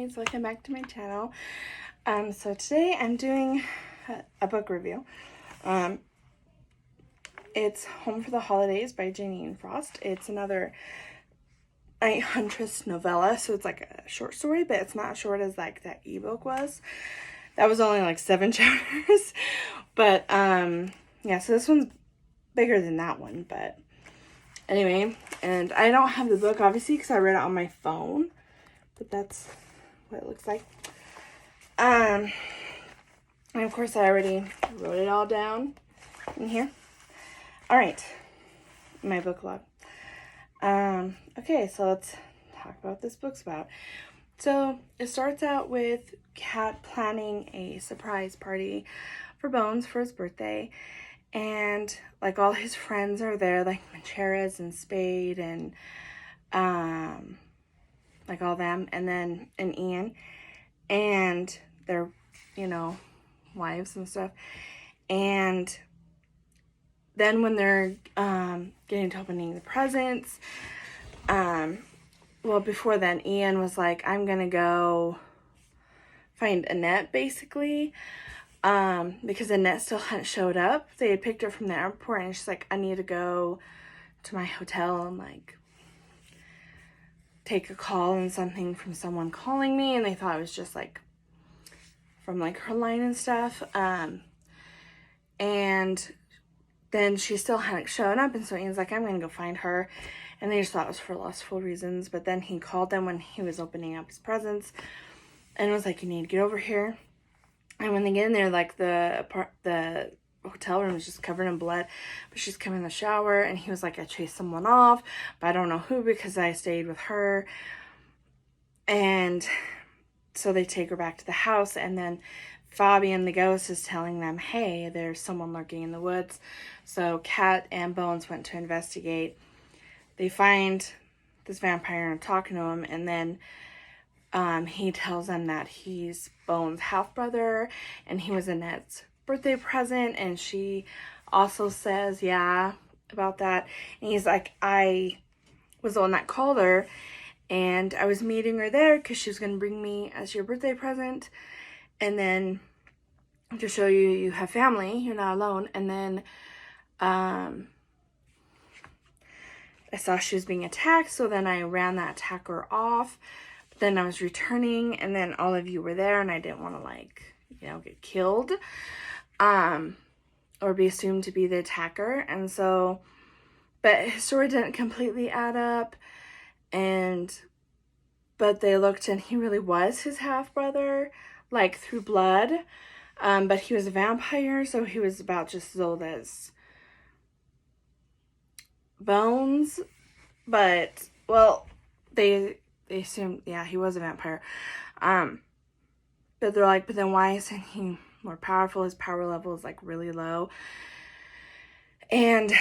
guys, welcome back to my channel. So today I'm doing a book review. It's Home for the Holidays by Jeaniene Frost. It's another Huntress novella, so it's like a short story, but it's not short as like that ebook was. That was only like 7 chapters. But yeah, so this one's bigger than that one, but anyway, and I don't have the book obviously because I read it on my phone, but that's what it looks like. And of course I already wrote it all down in here. All right, my book log. Okay, so let's talk about what this book's about. So it starts out with Kat planning a surprise party for Bones for his birthday, and like all his friends are there, like Mercari and Spade and like all them, and then Ian and their, you know, wives and stuff. And then when they're getting to opening the presents, well, before then, Ian was like, I'm gonna go find Annette, basically, because Annette still hadn't showed up. They had picked her from the airport, and she's like, I need to go to my hotel and like take a call and something from someone calling me, and they thought it was just like from like her line and stuff. And then she still hadn't shown up, and so Ian's like, I'm gonna go find her. And they just thought it was for lustful reasons. But then he called them when he was opening up his presents and was like, you need to get over here. And when they get in there, like the hotel room is just covered in blood, but she's coming in the shower, and he was like, I chased someone off, but I don't know who because I stayed with her. And so they take her back to the house, and then Fabian the ghost is telling them, hey, there's someone lurking in the woods. So Kat and Bones went to investigate. They find this vampire and talking to him, and then he tells them that he's Bones' half-brother, and he was Annette's birthday present, and she also says, yeah, about that. And he's like, I was the one that called her, and I was meeting her there because she was going to bring me as your birthday present, and then to show you you have family, you're not alone. And then I saw she was being attacked, so then I ran that attacker off. But then I was returning, and then all of you were there, and I didn't want to, like, you know, get killed or be assumed to be the attacker. And so, but his story didn't completely add up, but they looked, and he really was his half-brother, like, through blood. But he was a vampire, so he was about just as old as Bones. But, well, they assumed, yeah, he was a vampire. But they're like, but then why isn't he more powerful? His power level is like really low. And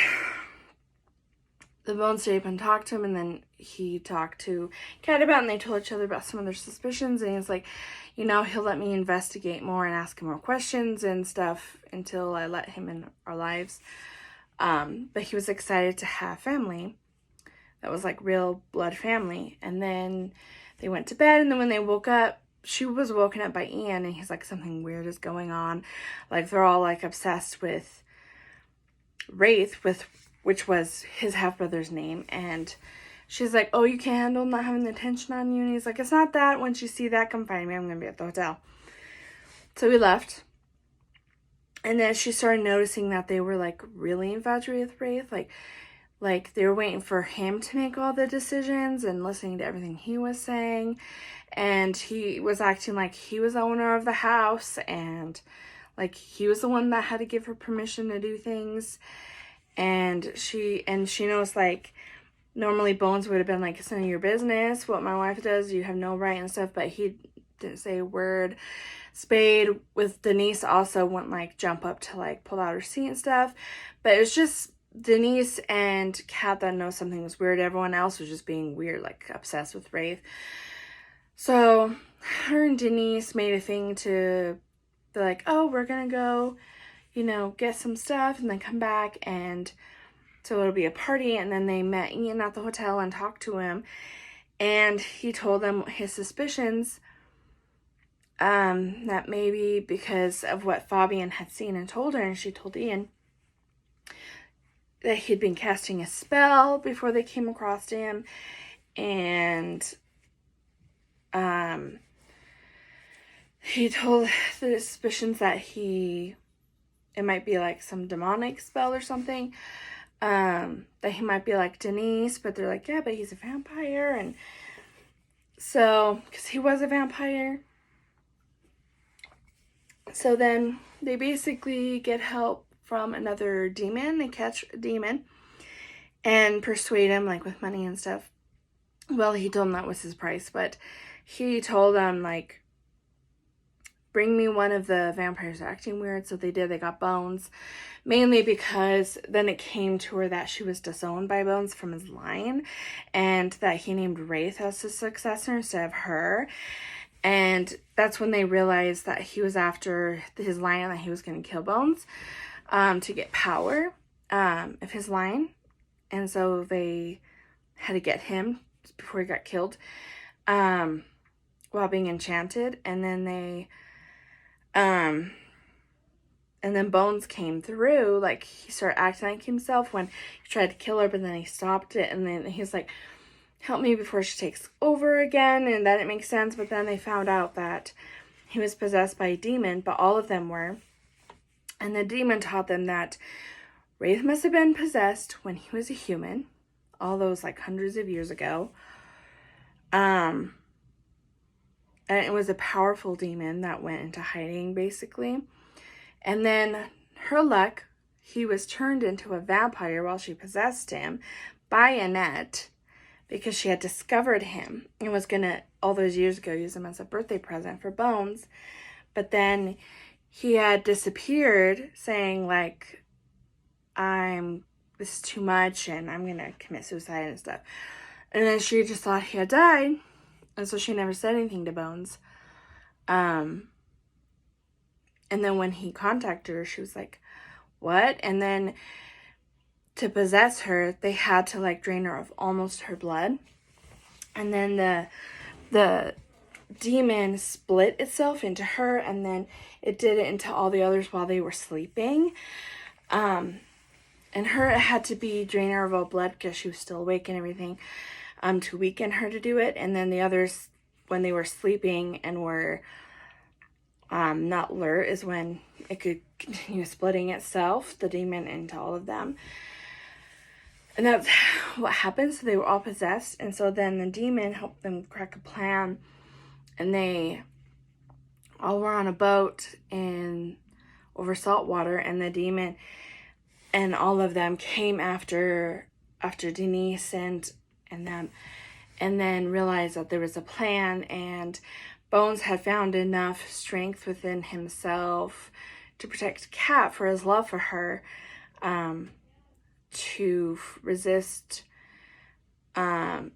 the Bones stayed up and talked to him, and then he talked to Kat about it, and they told each other about some of their suspicions. And he's like, you know, he'll let me investigate more and ask him more questions and stuff until I let him in our lives. But he was excited to have family that was like real blood family. And then they went to bed, and then when they woke up, she was woken up by Ian, and he's like, something weird is going on. Like, they're all like obsessed with Wraith, which was his half-brother's name. And she's like, oh, you can't handle not having the attention on you. And he's like, it's not that. Once you see that, come find me. I'm going to be at the hotel. So we left. And then she started noticing that they were like really infatuated with Wraith. Like they were waiting for him to make all the decisions and listening to everything he was saying. And he was acting like he was the owner of the house, and like he was the one that had to give her permission to do things. And she knows, like, normally Bones would have been like, it's none of your business what my wife does, you have no right and stuff, but he didn't say a word. Spade with Denise also wouldn't like jump up to like pull out her seat and stuff, but it was just Denise and Kat that know something was weird. Everyone else was just being weird, like obsessed with Wraith. So her and Denise made a thing to be like, oh, we're gonna go, you know, get some stuff and then come back, and so it'll be a party. And then they met Ian at the hotel and talked to him, and he told them his suspicions that maybe because of what Fabian had seen and told her, and she told Ian that he'd been casting a spell before they came across him, and he told the suspicions that it might be like some demonic spell or something, that he might be like Denise, but they're like, yeah, but he's a vampire, and so, because he was a vampire. So then they basically get help from another demon. They catch a demon and persuade him, like, with money and stuff. Well, he told them that was his price, but he told them, like, bring me one of the vampires acting weird. So they did. They got Bones, mainly because then it came to her that she was disowned by Bones from his line, and that he named Wraith as his successor instead of her. And that's when they realized that he was after his line and that he was going to kill Bones to get power of his line. And so they had to get him before he got killed while being enchanted. And then and then Bones came through. Like, he started acting like himself when he tried to kill her, but then he stopped it. And then he's like, help me before she takes over again. And that didn't make sense. But then they found out that he was possessed by a demon, but all of them were. And the demon taught them that Wraith must have been possessed when he was a human, all those like hundreds of years ago. And it was a powerful demon that went into hiding, basically. And then her luck, he was turned into a vampire while she possessed him by Annette, because she had discovered him and was going to, all those years ago, use him as a birthday present for Bones. But then he had disappeared, saying, like, this is too much, and I'm going to commit suicide and stuff. And then she just thought he had died, and so she never said anything to Bones. And then when he contacted her, she was like, what? And then to possess her, they had to, like, drain her of almost her blood. And then the demon split itself into her, and then it did it into all the others while they were sleeping. And her, it had to be drain her of all blood because she was still awake and everything, to weaken her to do it. And then the others, when they were sleeping and were not alert, is when it could continue splitting itself, the demon, into all of them. And that's what happened. So they were all possessed. And so then the demon helped them crack a plan. And they all were on a boat over salt water. And the demon and all of them came after Denise and them. And then realized that there was a plan. And Bones had found enough strength within himself to protect Kat for his love for her. To resist the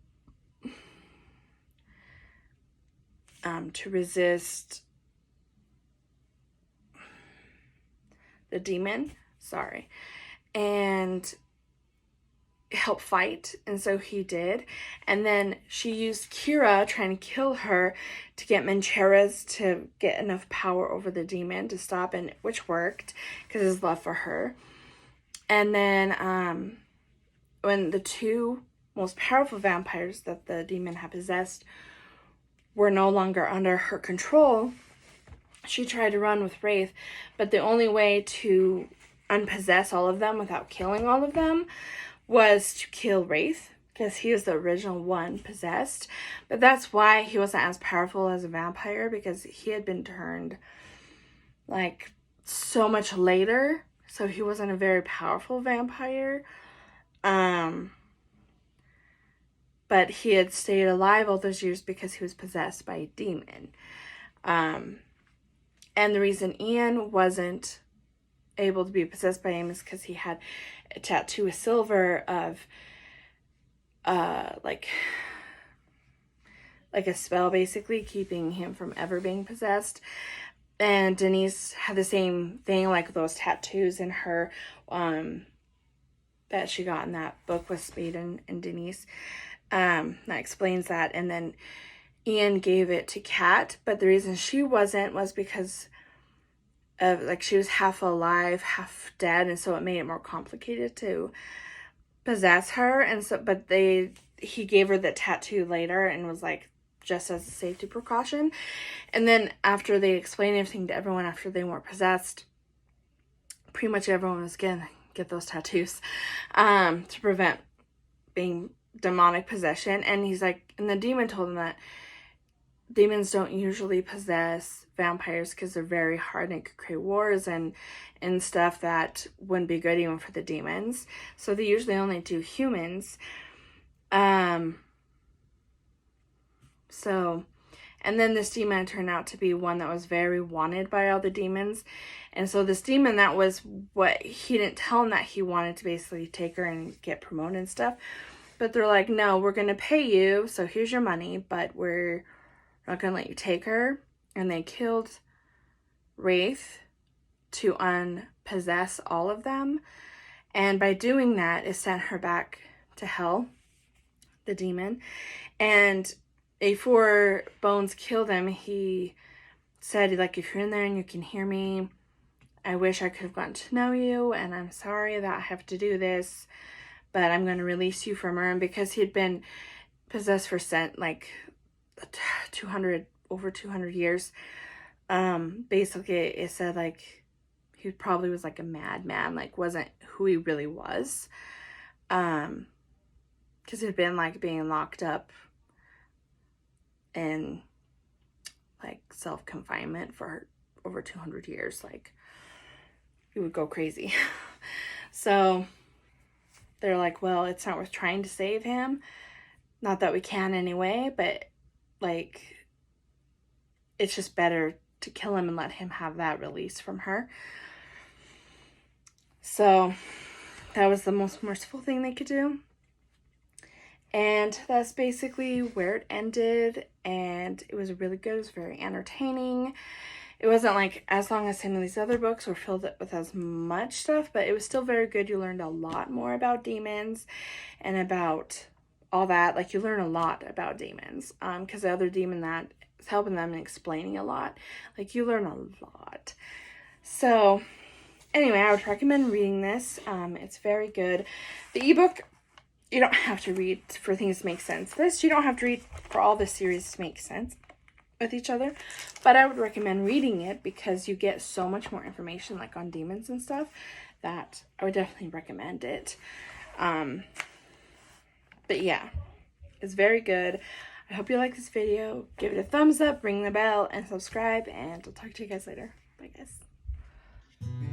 demon, and help fight. And so he did. And then she used Kira trying to kill her to get Mencheras to get enough power over the demon to stop, and which worked because of his love for her. And then when the two most powerful vampires that the demon had possessed were no longer under her control, she tried to run with Wraith. But the only way to unpossess all of them without killing all of them was to kill Wraith, because he was the original one possessed. But that's why he wasn't as powerful as a vampire, because he had been turned like so much later. So he wasn't a very powerful vampire. But he had stayed alive all those years because he was possessed by a demon. And the reason Ian wasn't able to be possessed by him is because he had a tattoo of silver of like a spell, basically keeping him from ever being possessed. And Denise had the same thing, like those tattoos in her that she got in that book with Spade and Denise. That explains that. And then Ian gave it to Kat, but the reason she wasn't was because of, like, she was half alive, half dead, and so it made it more complicated to possess her. And so, but he gave her the tattoo later and was like, just as a safety precaution. And then after they explained everything to everyone after they weren't possessed, pretty much everyone was gonna get those tattoos to prevent being demonic possession. And he's like, and the demon told him that demons don't usually possess vampires because they're very hard and could create wars and stuff that wouldn't be good even for the demons. So they usually only do humans. So, and then this demon turned out to be one that was very wanted by all the demons. And so this demon, that was what, he didn't tell him that he wanted to basically take her and get promoted and stuff. But they're like, no, we're going to pay you. So here's your money, but we're not going to let you take her. And they killed Wraith to unpossess all of them. And by doing that, it sent her back to hell, the demon. And before Bones killed him, he said, like, if you're in there and you can hear me, I wish I could have gotten to know you, and I'm sorry that I have to do this, but I'm going to release you from her. And because he had been possessed for like 200 years, basically it said, like, he probably was like a madman, like wasn't who he really was, because he'd been like being locked up in like self-confinement for over 200 years. Like, he would go crazy. So they're like, well, it's not worth trying to save him. Not that we can anyway, but like, it's just better to kill him and let him have that release from her. So that was the most merciful thing they could do. And that's basically where it ended. And it was really good. It was very entertaining. It wasn't like as long as some of these other books were filled with as much stuff, but it was still very good. You learned a lot more about demons and about all that. Like, you learn a lot about demons, because the other demon that is helping them and explaining a lot, like, you learn a lot. So anyway, I would recommend reading this. It's very good. The ebook, you don't have to read for things to make sense. This, you don't have to read for all the series to make sense with each other, but I would recommend reading it because you get so much more information, like on demons and stuff, that I would definitely recommend it. But yeah, it's very good. I hope you like this video. Give it a thumbs up, ring the bell, and subscribe, and I'll talk to you guys later. Bye, guys.